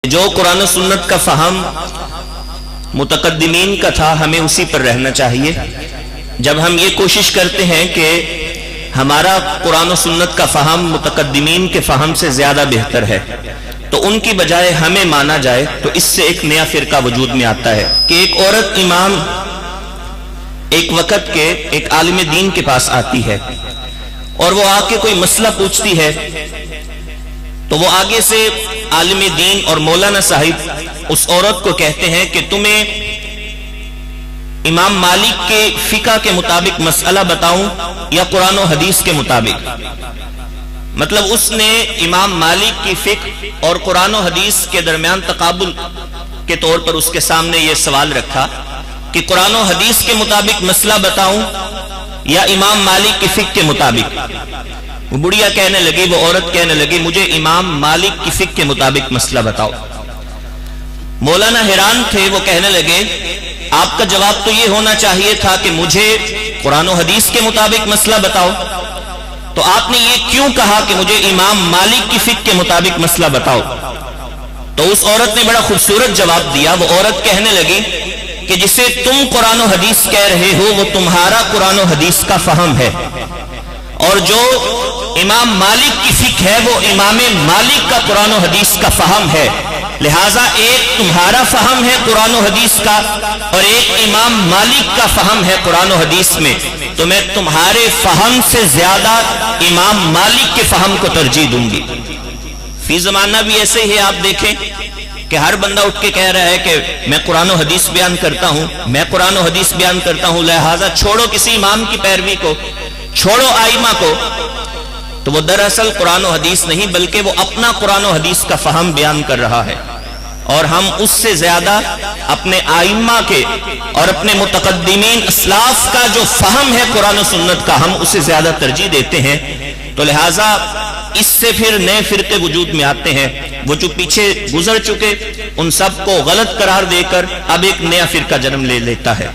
جو قرآن و سنت کا فہم متقدمین کا تھا ہمیں اسی پر رہنا چاہیے۔ جب ہم یہ کوشش کرتے ہیں کہ ہمارا قرآن و سنت کا فہم متقدمین کے فہم سے زیادہ بہتر ہے تو ان کی بجائے ہمیں مانا جائے تو اس سے ایک نیا فرقہ وجود میں آتا ہے کہ ایک عورت امام ایک وقت کے ایک عالم دین کے پاس آتی ہے اور وہ آ کے کوئی مسئلہ پوچھتی ہے تو وہ آگے سے عالم دین اور مولانا صاحب اس عورت کو کہتے ہیں کہ تمہیں امام مالک کے فقہ کے مطابق مسئلہ بتاؤں یا قرآن و حدیث کے مطابق۔ مطلب اس نے امام مالک کی فقہ اور قرآن و حدیث کے درمیان تقابل کے طور پر اس کے سامنے یہ سوال رکھا کہ قرآن و حدیث کے مطابق مسئلہ بتاؤں یا امام مالک کی فقہ کے مطابق۔ وہ بڑھیا کہنے لگی، وہ عورت کہنے لگی مجھے امام مالک کی فقہ کے مطابق مسئلہ بتاؤ۔ مولانا حیران تھے، وہ کہنے لگے آپ کا جواب تو یہ ہونا چاہیے تھا کہ مجھے قرآن و حدیث کے مطابق مسئلہ بتاؤ، تو آپ نے یہ کیوں کہا کہ مجھے امام مالک کی فقہ کے مطابق مسئلہ بتاؤ؟ تو اس عورت نے بڑا خوبصورت جواب دیا۔ وہ عورت کہنے لگی کہ جسے تم قرآن و حدیث کہہ رہے ہو وہ تمہارا قرآن و حدیث کا فہم ہے، اور جو امام مالک کی فقہ ہے وہ امام مالک کا قرآن و حدیث کا فہم ہے، لہٰذا ایک تمہارا فہم ہے قرآن و حدیث کا اور ایک امام مالک کا فہم ہے قرآن و حدیث میں، تو میں تمہارے فہم سے زیادہ امام مالک کے فہم کو ترجیح دوں گی۔ فی زمانہ بھی ایسے ہی آپ دیکھیں کہ ہر بندہ اٹھ کے کہہ رہا ہے کہ میں قرآن و حدیث بیان کرتا ہوں، میں قرآن و حدیث بیان کرتا ہوں، لہٰذا چھوڑو کسی امام کی پیروی کو، چھوڑو آئمہ کو۔ تو وہ دراصل قرآن و حدیث نہیں بلکہ وہ اپنا قرآن و حدیث کا فہم بیان کر رہا ہے، اور ہم اس سے زیادہ اپنے آئمہ کے اور اپنے متقدمین اسلاف کا جو فہم ہے قرآن و سنت کا ہم اسے زیادہ ترجیح دیتے ہیں۔ تو لہٰذا اس سے پھر نئے فرقے وجود میں آتے ہیں، وہ جو پیچھے گزر چکے ان سب کو غلط قرار دے کر اب ایک نیا فرقہ جنم لے لیتا ہے۔